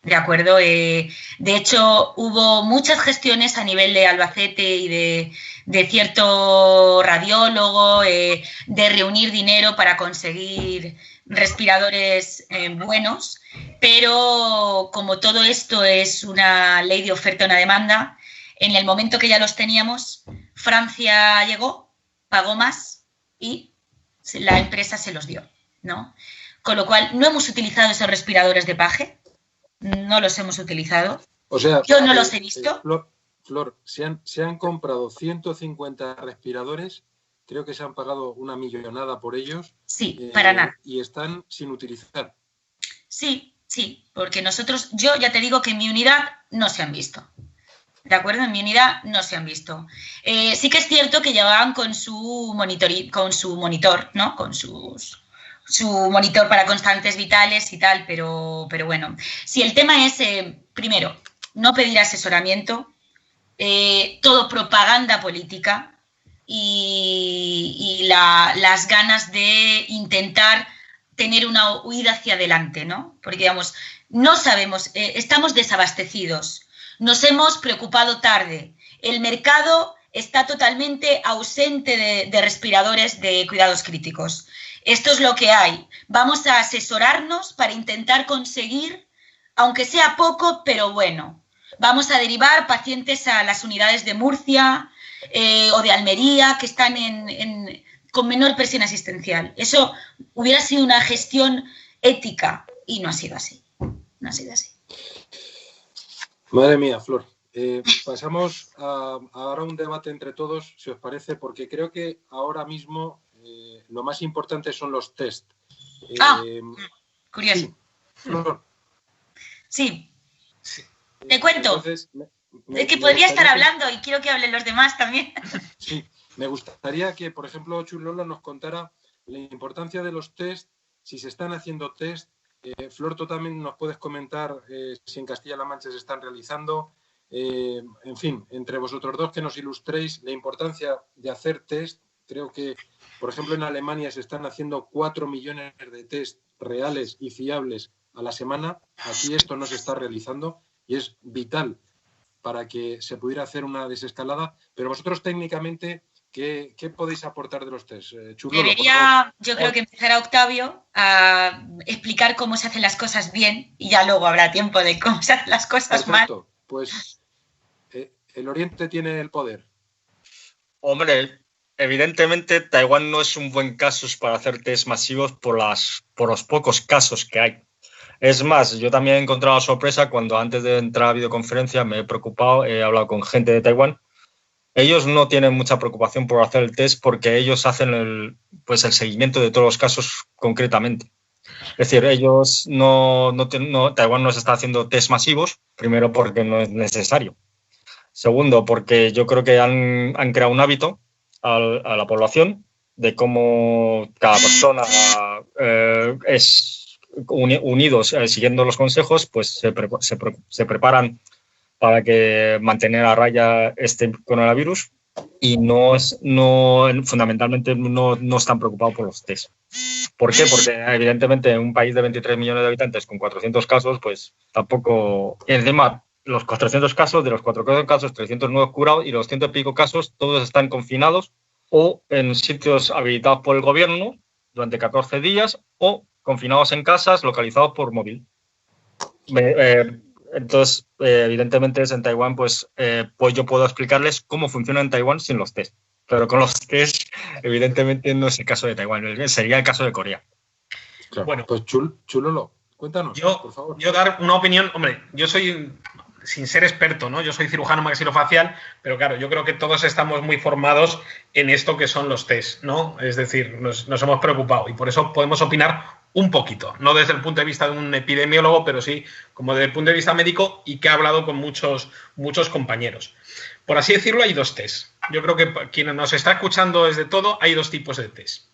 ¿De acuerdo? De hecho, hubo muchas gestiones a nivel de Albacete y de cierto radiólogo, de reunir dinero para conseguir respiradores buenos, pero como todo esto es una ley de oferta y una demanda, en el momento que ya los teníamos, Francia llegó, pagó más y la empresa se los dio, ¿no? con lo cual no hemos utilizado esos respiradores de Page, no los hemos utilizado. O sea, yo no los he visto. Flor, se han comprado 150 respiradores, creo que se han pagado una millonada por ellos. Sí, para nada. Y están sin utilizar. Sí, porque yo ya te digo que en mi unidad no se han visto. ¿De acuerdo? En mi unidad no se han visto. Sí que es cierto que llevaban con su monitor, ¿no? Con su monitor para constantes vitales y tal, pero bueno. Si el tema es, primero, no pedir asesoramiento, todo propaganda política y las ganas de intentar tener una huida hacia adelante, ¿no? Porque, digamos, no sabemos, estamos desabastecidos, nos hemos preocupado tarde, el mercado está totalmente ausente de respiradores de cuidados críticos. Esto es lo que hay. Vamos a asesorarnos para intentar conseguir, aunque sea poco, pero bueno. Vamos a derivar pacientes a las unidades de Murcia o de Almería, que están con menor presión asistencial. Eso hubiera sido una gestión ética y no ha sido así. No ha sido así. Madre mía, Flor. Pasamos ahora a un debate entre todos, si os parece, porque creo que ahora mismo lo más importante son los test. Curioso. Sí, Flor. Sí. Te cuento. Entonces, es que podría estar hablando y quiero que hablen los demás también. Sí, me gustaría que, por ejemplo, Chulola nos contara la importancia de los test, si se están haciendo test. Flor, tú también nos puedes comentar si en Castilla-La Mancha se están realizando. En fin, entre vosotros dos que nos ilustréis la importancia de hacer test. Creo que, por ejemplo, en Alemania se están haciendo 4 millones de test reales y fiables a la semana. Aquí esto no se está realizando y es vital para que se pudiera hacer una desescalada. Pero vosotros técnicamente, ¿qué podéis aportar de los test? Chulolo, debería, yo creo que empezar a Octavio a explicar cómo se hacen las cosas bien y ya luego habrá tiempo de cómo se hacen las cosas Perfecto. mal. Pues el Oriente tiene el poder. Hombre, evidentemente Taiwán no es un buen caso para hacer test masivos por los pocos casos que hay. Es más, yo también he encontrado sorpresa cuando antes de entrar a videoconferencia me he preocupado, he hablado con gente de Taiwán. Ellos no tienen mucha preocupación por hacer el test porque ellos hacen el seguimiento de todos los casos concretamente. Es decir, ellos Taiwán no se está haciendo test masivos, primero porque no es necesario. Segundo, porque yo creo que han creado un hábito a la población de cómo cada persona es unidos, siguiendo los consejos, pues se preparan para que mantener a raya este coronavirus y fundamentalmente no están preocupados por los test. ¿Por qué? Porque evidentemente en un país de 23 millones de habitantes con 400 casos, pues tampoco... Encima, los 400 casos, de los 400 casos, 300 nuevos curados y los 100 y pico casos, todos están confinados o en sitios habilitados por el gobierno durante 14 días o confinados en casas localizados por móvil. Entonces, evidentemente, en Taiwán, pues yo puedo explicarles cómo funciona en Taiwán sin los test. Pero con los test, evidentemente, no es el caso de Taiwán, sería el caso de Corea. Claro. Bueno, pues Chulolo, cuéntanos, por favor. Yo dar una opinión, hombre, yo soy, sin ser experto, ¿no? Yo soy cirujano maxilofacial, pero claro, yo creo que todos estamos muy formados en esto que son los test, ¿no? Es decir, nos hemos preocupado y por eso podemos opinar un poquito, no desde el punto de vista de un epidemiólogo, pero sí como desde el punto de vista médico y que he hablado con muchos compañeros. Por así decirlo, hay dos test. Yo creo que quien nos está escuchando desde todo, hay dos tipos de test.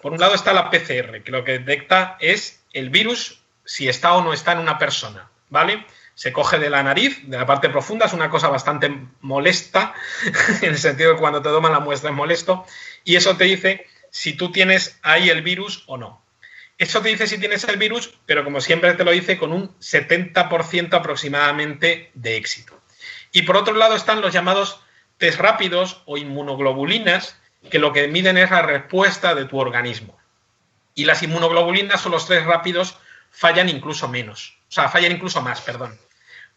Por un lado está la PCR, que lo que detecta es el virus, si está o no está en una persona, ¿vale? Se coge de la nariz, de la parte profunda, es una cosa bastante molesta, en el sentido de que cuando te toman la muestra es molesto, y eso te dice si tú tienes ahí el virus o no. Eso te dice si tienes el virus, pero como siempre te lo dice con un 70% aproximadamente de éxito. Y por otro lado están los llamados test rápidos o inmunoglobulinas, que lo que miden es la respuesta de tu organismo. Y las inmunoglobulinas o los test rápidos fallan incluso más, perdón.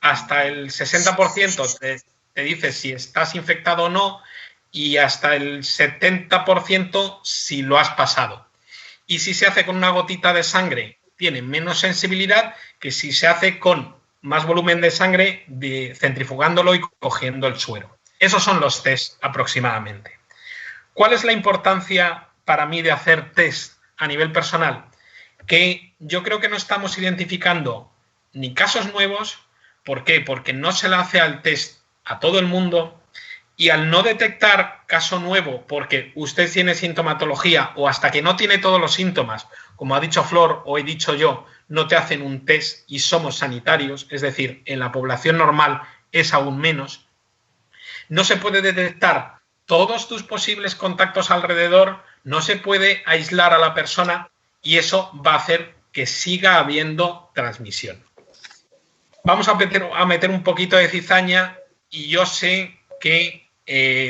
Hasta el 60% te dice si estás infectado o no y hasta el 70% si lo has pasado. y si se hace con una gotita de sangre tiene menos sensibilidad que si se hace con más volumen de sangre, centrifugándolo y cogiendo el suero. Esos son los test aproximadamente. ¿Cuál es la importancia para mí de hacer test a nivel personal? Que yo creo que no estamos identificando ni casos nuevos. ¿Por qué? Porque no se le hace al test a todo el mundo, y al no detectar caso nuevo porque usted tiene sintomatología o hasta que no tiene todos los síntomas, como ha dicho Flor o he dicho yo, no te hacen un test y somos sanitarios, es decir, en la población normal es aún menos, no se puede detectar todos tus posibles contactos alrededor, no se puede aislar a la persona y eso va a hacer que siga habiendo transmisión. Vamos a meter un poquito de cizaña y yo sé que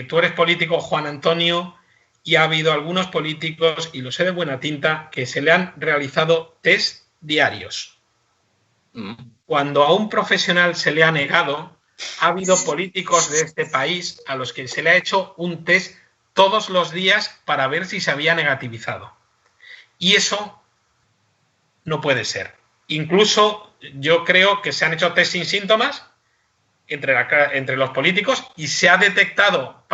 tú eres político, Juan Antonio, y ha habido algunos políticos, y lo sé de buena tinta, que se le han realizado test diarios. Cuando a un profesional se le ha negado, ha habido políticos de este país a los que se le ha hecho un test todos los días para ver si se había negativizado. Y eso no puede ser. Incluso yo creo que se han hecho test sin síntomas entre los políticos y se ha detectado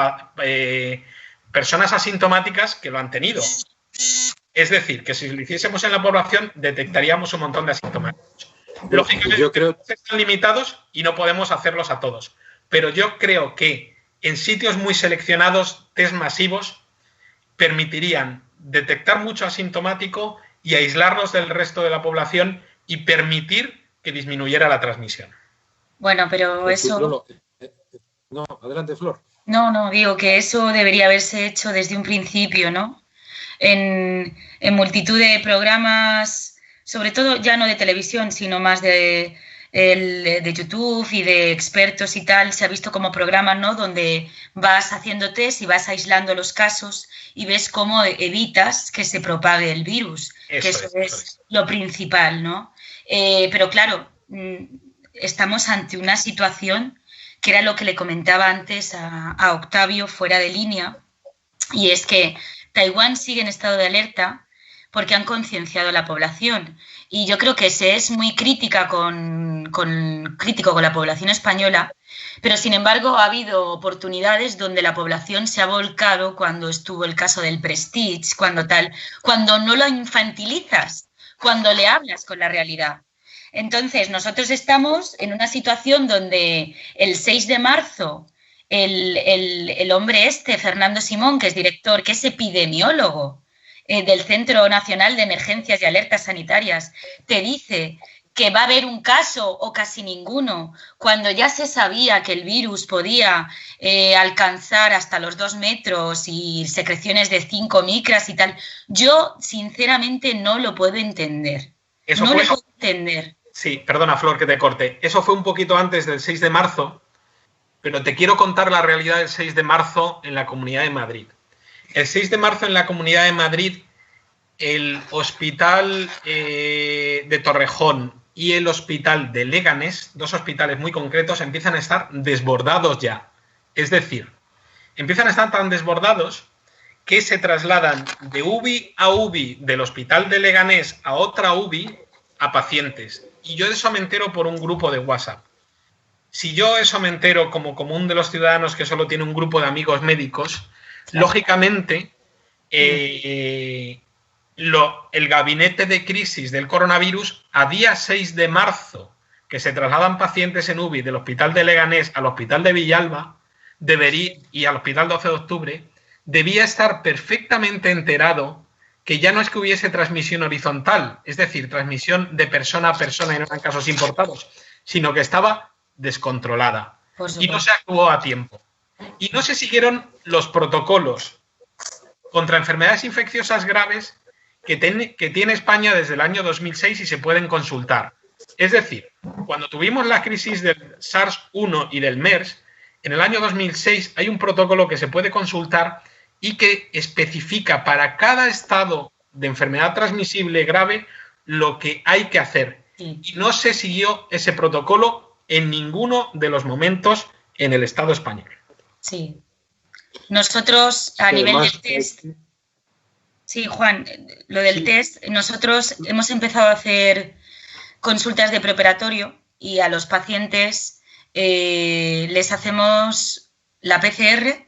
personas asintomáticas que lo han tenido. Es decir, que si lo hiciésemos en la población detectaríamos un montón de asintomáticos. Lógicamente yo creo que están limitados y no podemos hacerlos a todos. Pero yo creo que en sitios muy seleccionados, test masivos, permitirían detectar mucho asintomático y aislarlos del resto de la población y permitir que disminuyera la transmisión. Bueno, pero eso... No, adelante, Flor. No, digo que eso debería haberse hecho desde un principio, ¿no? En multitud de programas, sobre todo ya no de televisión, sino más de YouTube y de expertos y tal, se ha visto como programas, ¿no? Donde vas haciendo test y vas aislando los casos y ves cómo evitas que se propague el virus, que eso es lo principal, ¿no? Pero claro, estamos ante una situación que era lo que le comentaba antes a Octavio fuera de línea, y es que Taiwán sigue en estado de alerta porque han concienciado a la población. Y yo creo que se es muy crítico con la población española, pero sin embargo ha habido oportunidades donde la población se ha volcado cuando estuvo el caso del Prestige, cuando no lo infantilizas, cuando le hablas con la realidad. Entonces, nosotros estamos en una situación donde el 6 de marzo el hombre Fernando Simón, que es director, que es epidemiólogo del Centro Nacional de Emergencias y Alertas Sanitarias, te dice que va a haber un caso o casi ninguno, cuando ya se sabía que el virus podía alcanzar hasta los 2 metros y secreciones de 5 micras y tal. Yo, sinceramente, no lo puedo entender. No lo puedo entender. Sí, perdona, Flor, que te corte. Eso fue un poquito antes del 6 de marzo, pero te quiero contar la realidad del 6 de marzo en la Comunidad de Madrid. El 6 de marzo en la Comunidad de Madrid, el hospital de Torrejón y el hospital de Leganés, 2 hospitales muy concretos, empiezan a estar desbordados ya. Es decir, empiezan a estar tan desbordados que se trasladan de UBI a UBI del hospital de Leganés a otra UBI a pacientes. Y yo de eso me entero por un grupo de WhatsApp. Si yo eso me entero como común de los ciudadanos que solo tiene un grupo de amigos médicos, lógicamente el gabinete de crisis del coronavirus, a día 6 de marzo, que se trasladan pacientes en UBI del hospital de Leganés al hospital de Villalba y al hospital 12 de octubre, debía estar perfectamente enterado que ya no es que hubiese transmisión horizontal, es decir, transmisión de persona a persona y no eran casos importados, sino que estaba descontrolada y no se actuó a tiempo. Y no se siguieron los protocolos contra enfermedades infecciosas graves que tiene España desde el año 2006 y se pueden consultar. Es decir, cuando tuvimos la crisis del SARS-1 y del MERS, en el año 2006 hay un protocolo que se puede consultar y que especifica para cada estado de enfermedad transmisible grave lo que hay que hacer. Y no se siguió ese protocolo en ninguno de los momentos en el Estado español. Sí. Nosotros, a nivel del test... Sí, Juan, lo del test, nosotros hemos empezado a hacer consultas de preoperatorio y a los pacientes les hacemos la PCR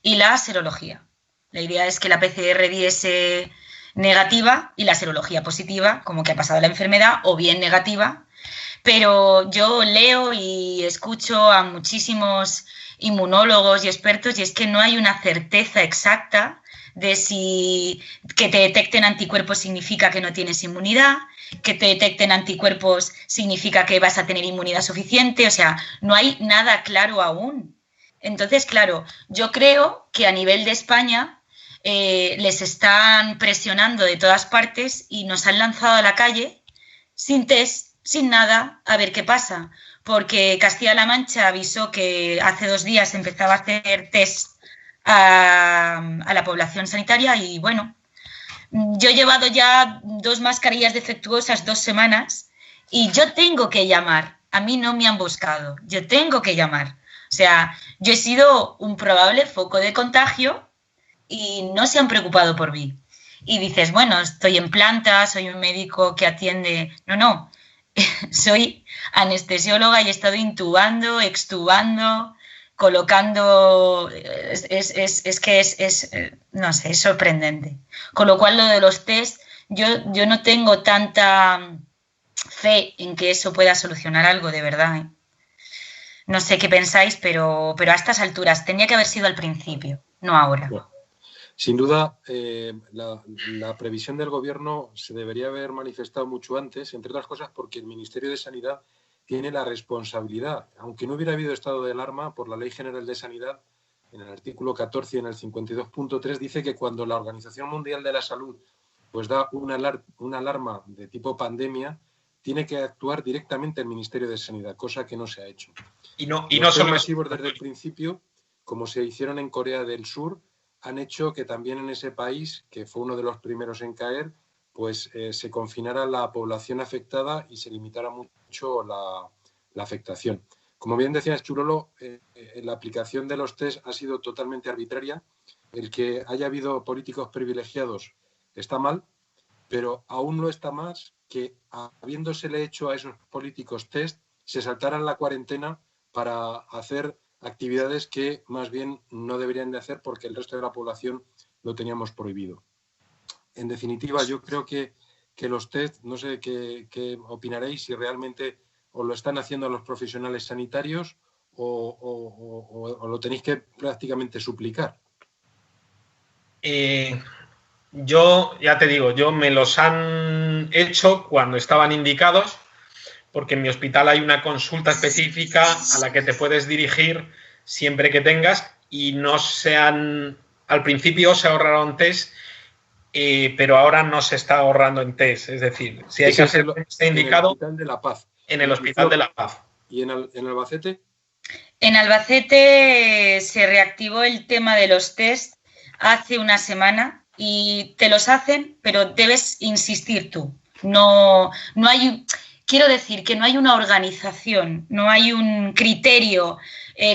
y la serología. La idea es que la PCR diese negativa y la serología positiva, como que ha pasado la enfermedad, o bien negativa. Pero yo leo y escucho a muchísimos inmunólogos y expertos y es que no hay una certeza exacta de si que te detecten anticuerpos significa que no tienes inmunidad, que te detecten anticuerpos significa que vas a tener inmunidad suficiente, o sea, no hay nada claro aún. Entonces, claro, yo creo que a nivel de España les están presionando de todas partes y nos han lanzado a la calle sin test, sin nada, a ver qué pasa. Porque Castilla-La Mancha avisó que hace 2 días empezaba a hacer test a la población sanitaria y bueno, yo he llevado ya 2 mascarillas defectuosas 2 semanas y yo tengo que llamar. A mí no me han buscado, yo tengo que llamar. O sea, yo he sido un probable foco de contagio y no se han preocupado por mí. Y dices, bueno, estoy en planta, soy un médico que atiende... No, soy anestesióloga y he estado intubando, extubando, colocando... no sé, es sorprendente. Con lo cual, lo de los test, yo no tengo tanta fe en que eso pueda solucionar algo, de verdad, ¿eh? No sé qué pensáis, pero a estas alturas tenía que haber sido al principio, no ahora. Bueno, sin duda, la previsión del Gobierno se debería haber manifestado mucho antes, entre otras cosas porque el Ministerio de Sanidad tiene la responsabilidad, aunque no hubiera habido estado de alarma, por la Ley General de Sanidad, en el artículo 14 y en el 52.3, dice que cuando la Organización Mundial de la Salud pues da una alarma de tipo pandemia, tiene que actuar directamente el Ministerio de Sanidad, cosa que no se ha hecho. Y no son masivos desde el principio, como se hicieron en Corea del Sur, han hecho que también en ese país, que fue uno de los primeros en caer, pues se confinara la población afectada y se limitara mucho la afectación. Como bien decías, Churolo, la aplicación de los test ha sido totalmente arbitraria. El que haya habido políticos privilegiados está mal, pero aún no está más que, habiéndosele hecho a esos políticos test, se saltaran la cuarentena para hacer actividades que más bien no deberían de hacer porque el resto de la población lo teníamos prohibido. En definitiva, yo creo que los test, no sé qué opinaréis, si realmente os lo están haciendo los profesionales sanitarios o lo tenéis que prácticamente suplicar. Yo, ya te digo, me los han hecho cuando estaban indicados, porque en mi hospital hay una consulta específica a la que te puedes dirigir siempre que tengas y al principio se ahorraron test, pero ahora no se está ahorrando en test. Es decir, si hay que hacer está indicado en el Hospital de La Paz. En el Hospital de La Paz. ¿Y en Albacete? En Albacete se reactivó el tema de los test hace una semana y te los hacen, pero debes insistir tú. No hay, quiero decir que no hay una organización, no hay un criterio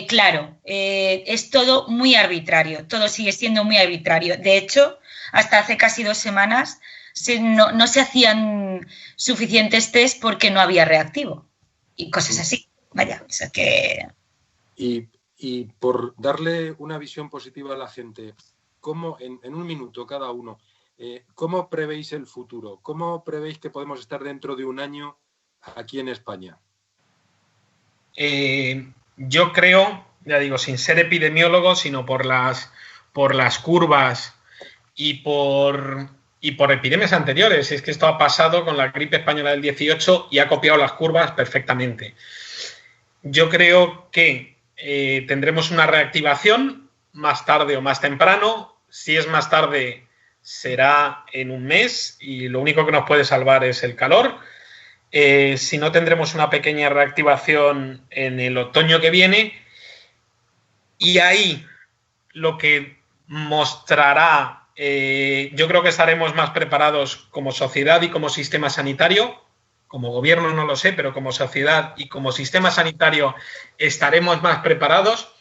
claro. Es todo muy arbitrario, todo sigue siendo muy arbitrario. De hecho, hasta hace casi 2 semanas no se hacían suficientes test porque no había reactivo y cosas así. Vaya, o sea que... Y por darle una visión positiva a la gente, ¿cómo, en 1 minuto cada uno, cómo prevéis el futuro? ¿Cómo prevéis que podemos estar dentro de 1 año aquí en España? Yo creo, ya digo, sin ser epidemiólogo, sino por las curvas y por epidemias anteriores. Es que esto ha pasado con la gripe española del 18 y ha copiado las curvas perfectamente. Yo creo que tendremos una reactivación más tarde o más temprano. Si es más tarde, será en 1 mes y lo único que nos puede salvar es el calor. Si no, tendremos una pequeña reactivación en el otoño que viene y ahí lo que mostrará, yo creo que estaremos más preparados como sociedad y como sistema sanitario. Como gobierno no lo sé, pero como sociedad y como sistema sanitario estaremos más preparados.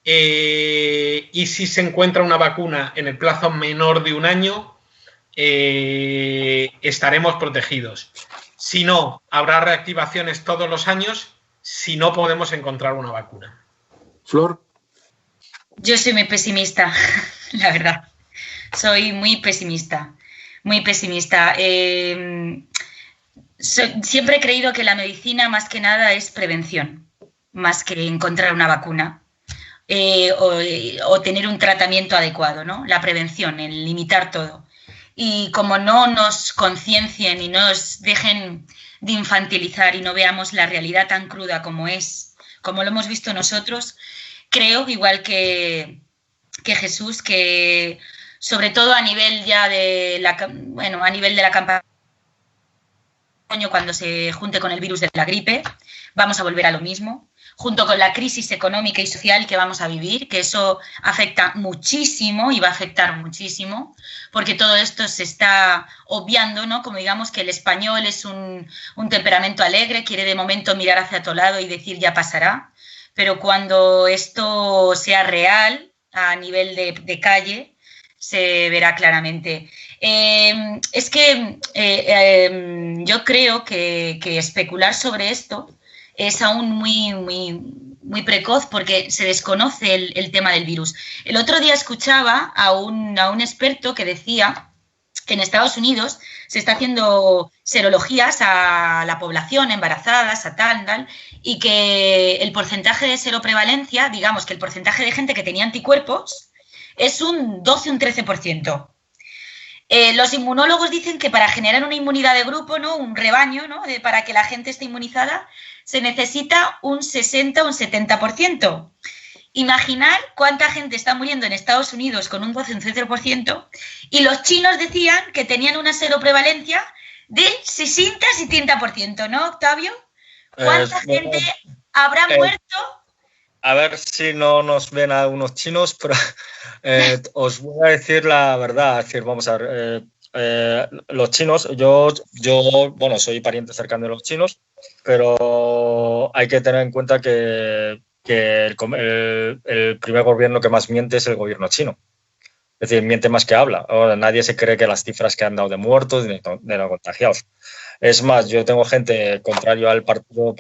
Y si se encuentra una vacuna en el plazo menor de 1 año, estaremos protegidos. Si no, habrá reactivaciones todos los años si no podemos encontrar una vacuna. Flor. Yo soy muy pesimista, la verdad. Soy muy pesimista, muy pesimista. Siempre he creído que la medicina más que nada es prevención, más que encontrar una vacuna o tener un tratamiento adecuado, ¿no? La prevención, el limitar todo. Y como no nos conciencien y no nos dejen de infantilizar y no veamos la realidad tan cruda como es, como lo hemos visto nosotros, creo, igual que Jesús, que sobre todo a nivel ya de a nivel de la campaña, cuando se junte con el virus de la gripe, vamos a volver a lo mismo, junto con la crisis económica y social que vamos a vivir, que eso afecta muchísimo y va a afectar muchísimo, porque todo esto se está obviando, ¿no? Como digamos que el español es un temperamento alegre, quiere de momento mirar hacia otro lado y decir ya pasará, pero cuando esto sea real, a nivel de calle, se verá claramente. Es que yo creo que especular sobre esto es aún muy precoz porque se desconoce el tema del virus. El otro día escuchaba a un experto que decía que en Estados Unidos se está haciendo serologías a la población, embarazadas, a tal, y que el porcentaje de seroprevalencia, digamos que el porcentaje de gente que tenía anticuerpos es un 12, un 13%. Los inmunólogos dicen que para generar una inmunidad de grupo, ¿no? Un rebaño, ¿no? Para que la gente esté inmunizada, se necesita un 60 o un 70%. Imaginar cuánta gente está muriendo en Estados Unidos con un 12 o un 13%, y los chinos decían que tenían una seroprevalencia del 60-70%, ¿no, Octavio? ¿Cuánta gente habrá muerto? A ver si no nos ven a unos chinos, pero os voy a decir la verdad. Es decir, vamos a ver, los chinos, yo bueno, soy pariente cercano de los chinos, pero hay que tener en cuenta que el primer gobierno que más miente es el gobierno chino. Es decir, miente más que habla. Ahora, nadie se cree que las cifras que han dado de muertos, de no contagiados. Es más, yo tengo gente contrario al Partido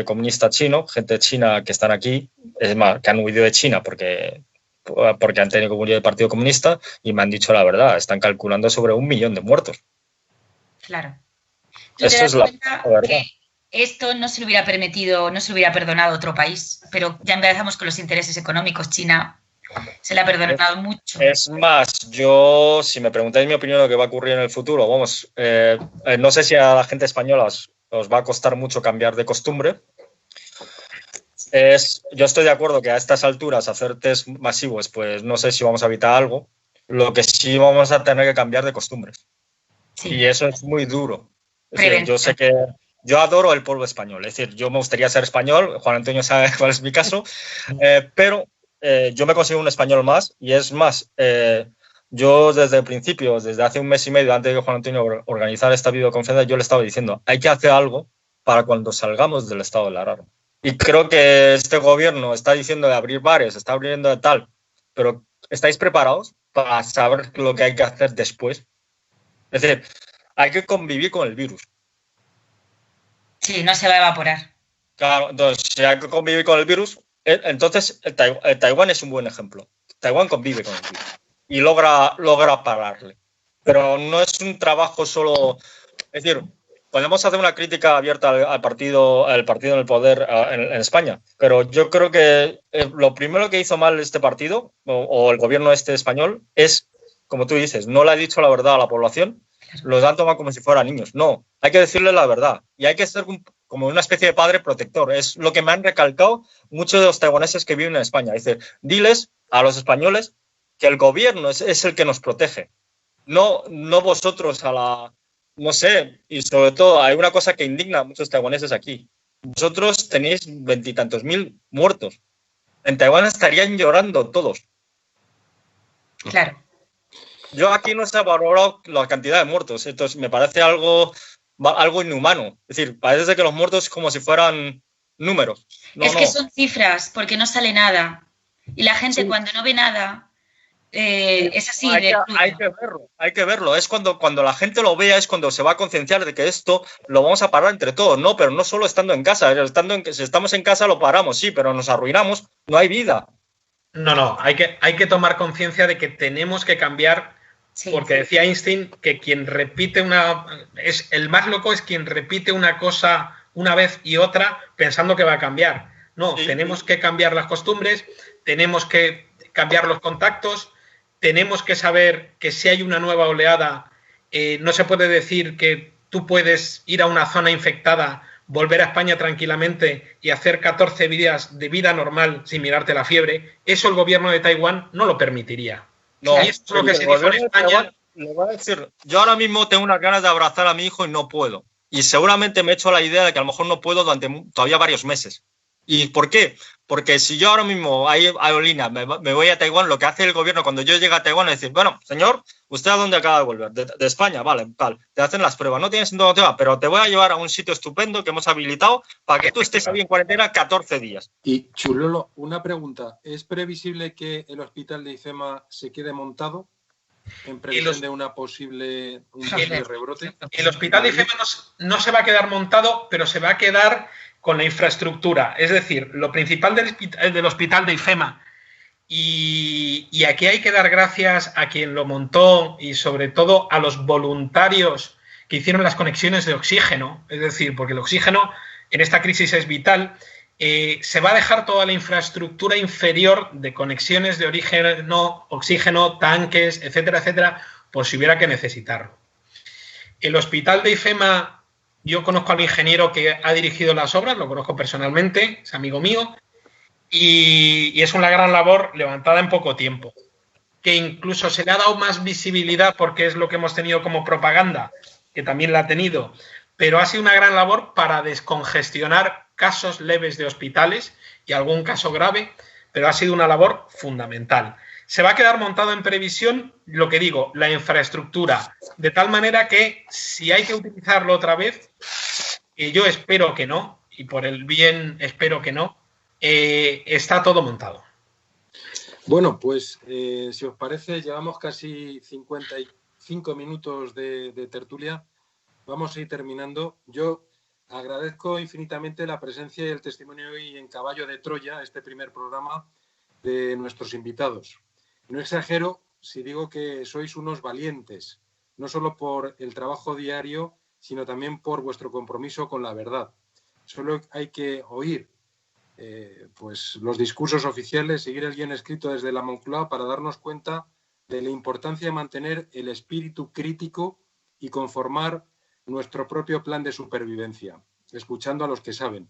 Comunista Chino, gente china que están aquí, es más, que han huido de China porque han tenido que huir del Partido Comunista, y me han dicho la verdad, están calculando sobre 1 millón de muertos. Claro. Eso es la verdad. Que esto no se le hubiera permitido, no se le hubiera perdonado a otro país, pero ya empezamos con los intereses económicos. China se le ha perdonado mucho. Es más, yo, si me preguntáis mi opinión de lo que va a ocurrir en el futuro, vamos, no sé si a la gente española os va a costar mucho cambiar de costumbre. Yo estoy de acuerdo que a estas alturas hacer test masivos, pues no sé si vamos a evitar algo. Lo que sí vamos a tener que cambiar de costumbres. Sí. Y eso es muy duro. Es decir, yo sé que yo adoro el pueblo español. Es decir, yo me gustaría ser español. Juan Antonio sabe cuál es mi caso. Pero yo me considero un español más, y es más, yo desde el principio, desde hace 1 mes y medio, antes de que Juan Antonio organizara esta videoconferencia, yo le estaba diciendo, hay que hacer algo para cuando salgamos del estado de alarma. Y creo que este gobierno está diciendo de abrir bares, está abriendo de tal, pero ¿estáis preparados para saber lo que hay que hacer después? Es decir, hay que convivir con el virus. Sí, no se va a evaporar. Claro, entonces, si hay que convivir con el virus, entonces Taiwán es un buen ejemplo. Taiwán convive con el virus y logra pararle. Pero no es un trabajo solo... Es decir, podemos hacer una crítica abierta al partido en el poder en España, pero yo creo que lo primero que hizo mal este partido o el gobierno español es, como tú dices, no le ha dicho la verdad a la población, los han tomado como si fueran niños. No, hay que decirle la verdad y hay que ser como una especie de padre protector. Es lo que me han recalcado muchos de los taiwaneses que viven en España. Dice, diles a los españoles que el gobierno es el que nos protege, no vosotros no sé, y sobre todo hay una cosa que indigna a muchos taiwaneses aquí. Vosotros tenéis 20 y tantos mil muertos. En Taiwán estarían llorando todos. Claro. Yo aquí no se ha valorado la cantidad de muertos. Entonces me parece algo inhumano. Es decir, parece que los muertos como si fueran números. Que son cifras, porque no sale nada. Y la gente cuando no ve nada, es así. Hay que verlo. Es cuando la gente lo vea, es cuando se va a concienciar de que esto lo vamos a parar entre todos. No, pero no solo estando en casa. Si estamos en casa lo paramos, sí, pero nos arruinamos, no hay vida. No, hay que tomar conciencia de que tenemos que cambiar, porque decía Einstein que quien repite el más loco es quien repite una cosa una vez y otra pensando que va a cambiar. No, tenemos que cambiar las costumbres, tenemos que cambiar los contactos, tenemos que saber que si hay una nueva oleada, no se puede decir que tú puedes ir a una zona infectada, volver a España tranquilamente y hacer 14 días de vida normal sin mirarte la fiebre. Eso el gobierno de Taiwán no lo permitiría. No, y eso es lo que se dijo en España. Le voy a decir, yo ahora mismo tengo unas ganas de abrazar a mi hijo y no puedo. Y seguramente me he hecho la idea de que a lo mejor no puedo durante todavía varios meses. ¿Y por qué? Porque si yo ahora mismo hay aerolínea, me voy a Taiwán, lo que hace el gobierno cuando yo llego a Taiwán es decir, bueno, señor, ¿usted a dónde acaba de volver? De España, vale, tal. Te hacen las pruebas, no tienes síntoma, pero te voy a llevar a un sitio estupendo que hemos habilitado para que tú estés ahí en cuarentena 14 días. Y Chulolo, una pregunta. ¿Es previsible que el hospital de IFEMA se quede montado en previsión de un posible rebrote? El hospital de IFEMA no se va a quedar montado, pero se va a quedar con la infraestructura. Es decir, lo principal del hospital de IFEMA, y aquí hay que dar gracias a quien lo montó y sobre todo a los voluntarios que hicieron las conexiones de oxígeno, es decir, porque el oxígeno en esta crisis es vital. Se va a dejar toda la infraestructura inferior de conexiones de oxígeno, tanques, etcétera, etcétera, por si hubiera que necesitarlo. El hospital de IFEMA, yo conozco al ingeniero que ha dirigido las obras, lo conozco personalmente, es amigo mío, y es una gran labor levantada en poco tiempo, que incluso se le ha dado más visibilidad porque es lo que hemos tenido como propaganda, que también la ha tenido, pero ha sido una gran labor para descongestionar casos leves de hospitales y algún caso grave, pero ha sido una labor fundamental. Se va a quedar montado en previsión, lo que digo, la infraestructura, de tal manera que si hay que utilizarlo otra vez, yo espero que no, y por el bien espero que no, está todo montado. Bueno, pues si os parece, llevamos casi 55 minutos de tertulia. Vamos a ir terminando. Yo agradezco infinitamente la presencia y el testimonio hoy en Caballo de Troya, este primer programa, de nuestros invitados. No exagero si digo que sois unos valientes, no solo por el trabajo diario, sino también por vuestro compromiso con la verdad. Solo hay que oír pues los discursos oficiales, seguir el guión escrito desde la Moncloa para darnos cuenta de la importancia de mantener el espíritu crítico y conformar nuestro propio plan de supervivencia, escuchando a los que saben.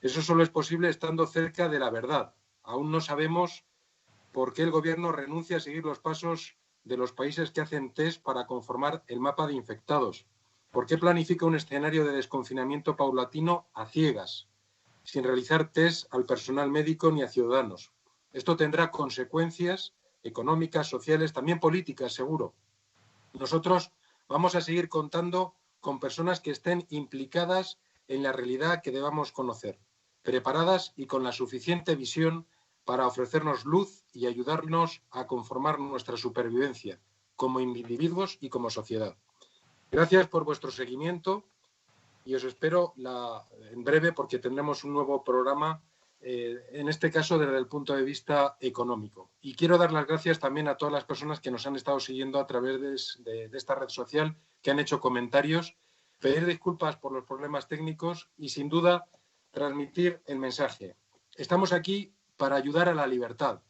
Eso solo es posible estando cerca de la verdad. Aún no sabemos por qué el gobierno renuncia a seguir los pasos de los países que hacen test para conformar el mapa de infectados. ¿Por qué planifica un escenario de desconfinamiento paulatino a ciegas, sin realizar test al personal médico ni a ciudadanos? Esto tendrá consecuencias económicas, sociales, también políticas, seguro. Nosotros vamos a seguir contando con personas que estén implicadas en la realidad que debamos conocer, preparadas y con la suficiente visión para ofrecernos luz y ayudarnos a conformar nuestra supervivencia como individuos y como sociedad. Gracias por vuestro seguimiento y os espero en breve porque tendremos un nuevo programa, en este caso desde el punto de vista económico. Y quiero dar las gracias también a todas las personas que nos han estado siguiendo a través de esta red social, que han hecho comentarios, pedir disculpas por los problemas técnicos y sin duda transmitir el mensaje. Estamos aquí para ayudar a la libertad,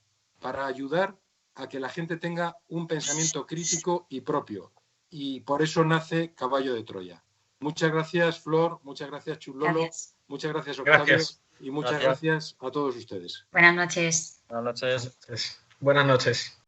para ayudar a que la gente tenga un pensamiento crítico y propio. Y por eso nace Caballo de Troya. Muchas gracias, Flor, muchas gracias, Chulolo, muchas gracias, Octavio, gracias. Y muchas gracias a todos ustedes. Buenas noches. Buenas noches. Buenas noches.